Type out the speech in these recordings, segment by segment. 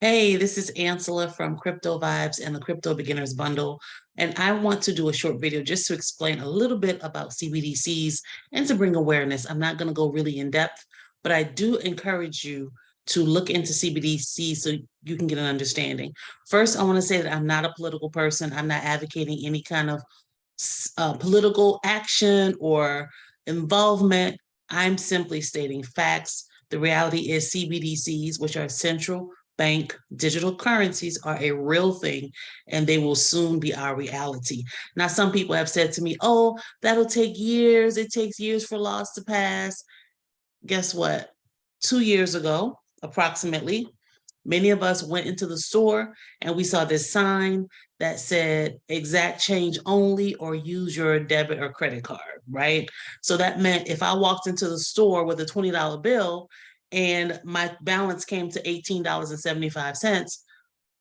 Hey, this is Ansela from Crypto Vibes and the Crypto Beginners Bundle. And I want to do a short video just to explain a little bit about CBDCs and to bring awareness. I'm not going to go really in depth, but I do encourage you to look into CBDCs so you can get an understanding. First, I want to say that I'm not a political person. I'm not advocating any kind of political action or involvement. I'm simply stating facts. The reality is CBDCs, which are central bank digital currencies, are a real thing and they will soon be our reality. Now, some people have said to me, oh, that'll take years. It takes years for laws to pass. Guess what? 2 years ago, approximately, many of us went into the store and we saw this sign that said exact change only or use your debit or credit card, right? So that meant if I walked into the store with a $20 bill and my balance came to $18.75,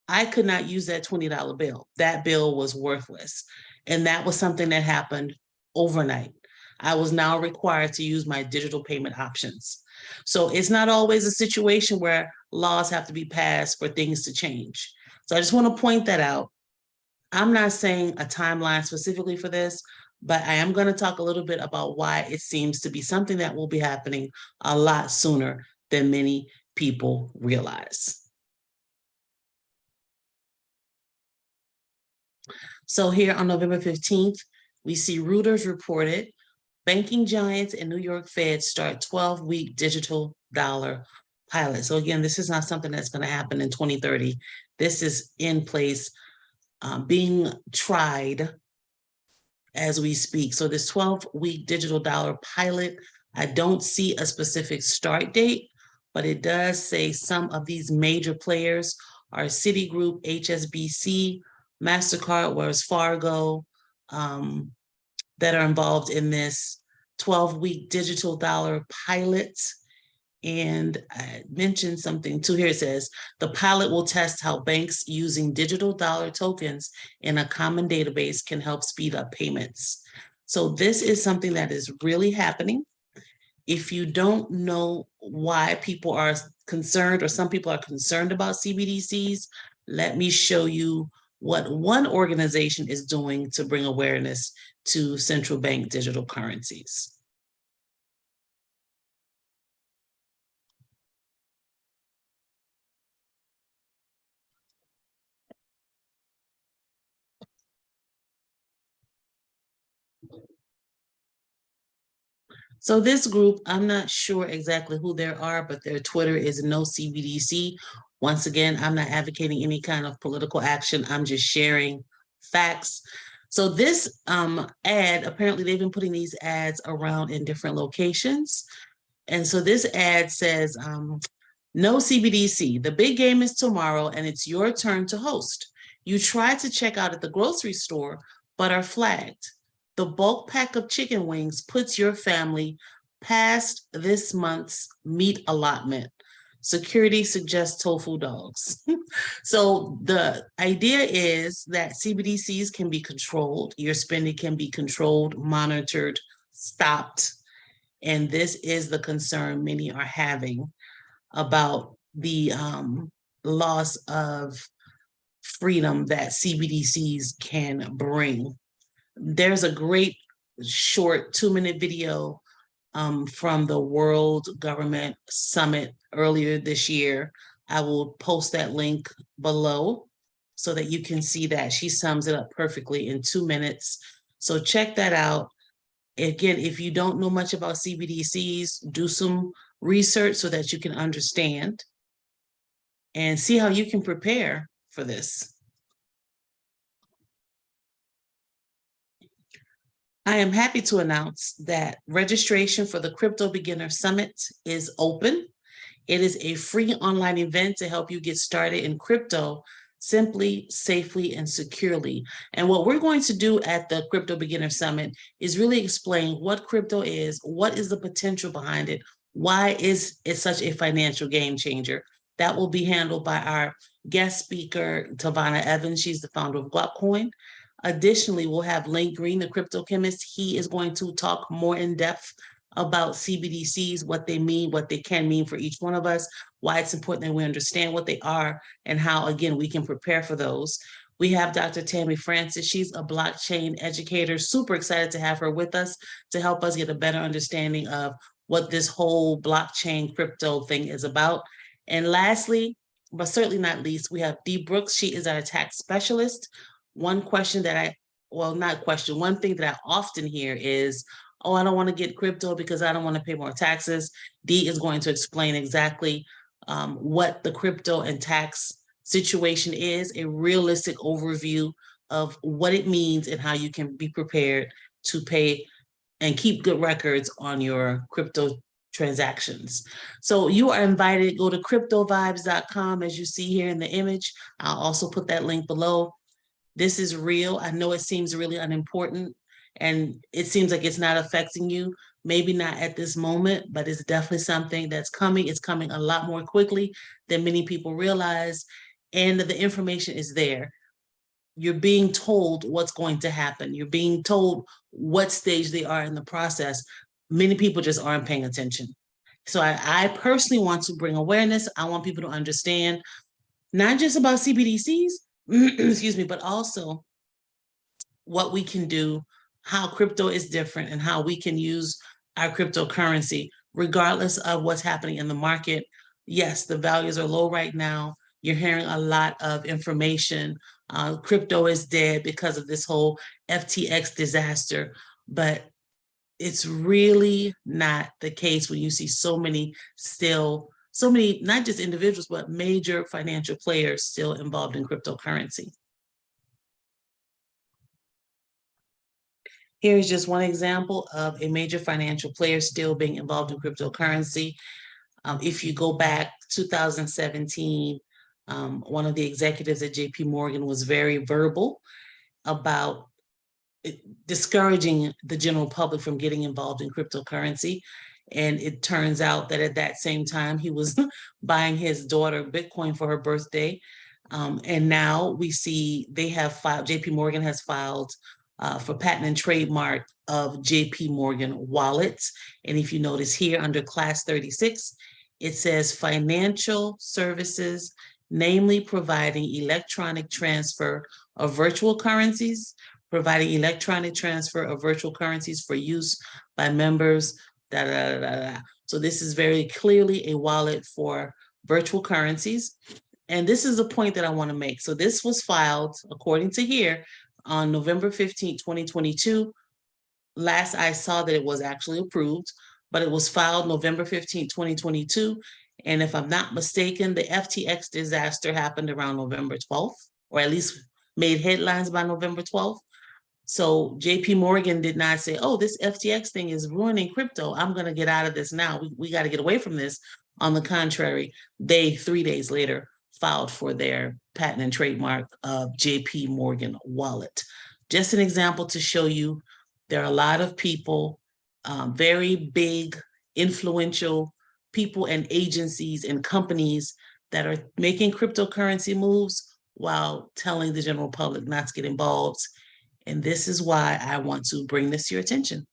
I could not use that $20 bill. That bill was worthless. And that was something that happened overnight. I was now required to use my digital payment options. So it's not always a situation where laws have to be passed for things to change. So I just want to point that out. I'm not saying a timeline specifically for this, but I am going to talk a little bit about why it seems to be something that will be happening a lot sooner than many people realize. So here on November 15th, we see Reuters reported banking giants and New York Fed start 12-week digital dollar pilot. So again, this is not something that's going to happen in 2030. This is in place, being tried as we speak. So this 12-week digital dollar pilot, I don't see a specific start date, but it does say some of these major players are Citigroup, HSBC, MasterCard, Wells Fargo, that are involved in this 12-week digital dollar pilot. And I mentioned something too here. It says the pilot will test how banks using digital dollar tokens in a common database can help speed up payments. So this is something that is really happening. If you don't know why people are concerned, or some people are concerned about CBDCs, let me show you what one organization is doing to bring awareness to central bank digital currencies. So this group, I'm not sure exactly who they are, but their Twitter is no CBDC. Once again, I'm not advocating any kind of political action. I'm just sharing facts. So this ad, apparently they've been putting these ads around in different locations. And so this ad says, no CBDC, the big game is tomorrow and it's your turn to host. You tried to check out at the grocery store, but are flagged. The bulk pack of chicken wings puts your family past this month's meat allotment. Security suggests tofu dogs. So the idea is that CBDCs can be controlled. Your spending can be controlled, monitored, stopped. And this is the concern many are having about the loss of freedom that CBDCs can bring. There's a great short 2-minute video from the World Government Summit earlier this year. I will post that link below so that you can see that. She sums it up perfectly in 2 minutes. So check that out. Again, if you don't know much about CBDCs, do some research so that you can understand and see how you can prepare for this. I am happy to announce that registration for the Crypto Beginner Summit is open. It is a free online event to help you get started in crypto simply, safely, and securely. And what we're going to do at the Crypto Beginner Summit is really explain what crypto is, what is the potential behind it, why is it such a financial game changer. That will be handled by our guest speaker, Tavana Evans. She's the founder of Guapcoin. Additionally, we'll have Link Green, the crypto chemist. He is going to talk more in depth about CBDCs, what they mean, what they can mean for each one of us, why it's important that we understand what they are, and how, again, we can prepare for those. We have Dr. Tammy Francis. She's a blockchain educator. Super excited to have her with us to help us get a better understanding of what this whole blockchain crypto thing is about. And lastly, but certainly not least, we have Dee Brooks. She is our tax specialist. One question that one thing that I often hear is, oh, I don't want to get crypto because I don't want to pay more taxes. Dee is going to explain exactly what the crypto and tax situation is, a realistic overview of what it means and how you can be prepared to pay and keep good records on your crypto transactions. So you are invited, go to cryptovibes.com as you see here in the image. I'll also put that link below. This is real. I know it seems really unimportant and it seems like it's not affecting you. Maybe not at this moment, but it's definitely something that's coming. It's coming a lot more quickly than many people realize. And the information is there. You're being told what's going to happen. You're being told what stage they are in the process. Many people just aren't paying attention. So I personally want to bring awareness. I want people to understand not just about CBDCs, excuse me, but also what we can do, how crypto is different, and how we can use our cryptocurrency, regardless of what's happening in the market. Yes, the values are low right now. You're hearing a lot of information. Crypto is dead because of this whole FTX disaster, but it's really not the case when you see so many, not just individuals, but major financial players still involved in cryptocurrency. Here's just one example of a major financial player still being involved in cryptocurrency. If you go back 2017, one of the executives at JP Morgan was very verbal about discouraging the general public from getting involved in cryptocurrency. And it turns out that at that same time, he was buying his daughter Bitcoin for her birthday. And now we see they have filed, JP Morgan has filed for patent and trademark of JP Morgan wallets. And if you notice here under class 36, it says financial services, namely providing electronic transfer of virtual currencies, providing electronic transfer of virtual currencies for use by members, da, da, da, da, da. So this is very clearly a wallet for virtual currencies. And this is the point that I want to make. So this was filed, according to here, on November 15, 2022. Last I saw that it was actually approved, but it was filed November 15, 2022. And if I'm not mistaken, the FTX disaster happened around November 12th, or at least made headlines by November 12th. So JP Morgan did not say, oh, this FTX thing is ruining crypto. I'm going to get out of this now. We got to get away from this. On the contrary, they 3 days later filed for their patent and trademark of JP Morgan wallet. Just an example to show you there are a lot of people, very big, influential people and agencies and companies that are making cryptocurrency moves while telling the general public not to get involved. And this is why I want to bring this to your attention.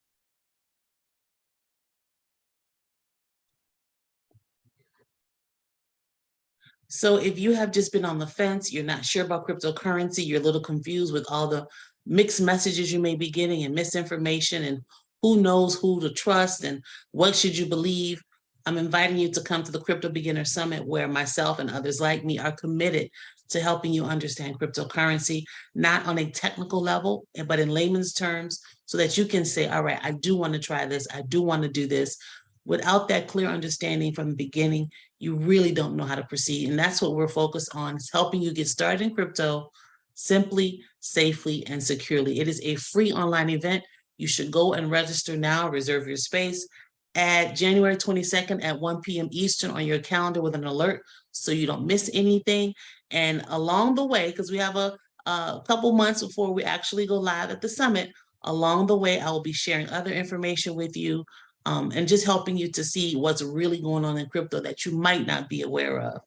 So if you have just been on the fence, you're not sure about cryptocurrency, you're a little confused with all the mixed messages you may be getting and misinformation and who knows who to trust and what should you believe, I'm inviting you to come to the Crypto Beginner Summit, where myself and others like me are committed to helping you understand cryptocurrency, not on a technical level, but in layman's terms, so that you can say, all right, I do want to try this, I do want to do this. Without that clear understanding from the beginning, you really don't know how to proceed. And that's what we're focused on, is helping you get started in crypto simply, safely, and securely. It is a free online event. You should go and register now, reserve your space. Add January 22nd at 1 p.m. Eastern on your calendar with an alert so you don't miss anything. And along the way, because we have a couple months before we actually go live at the summit, along the way, I will be sharing other information with you and just helping you to see what's really going on in crypto that you might not be aware of.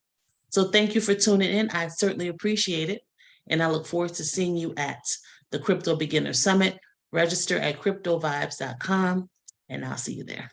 So thank you for tuning in. I certainly appreciate it. And I look forward to seeing you at the Crypto Beginner Summit. Register at cryptovibes.com, and I'll see you there.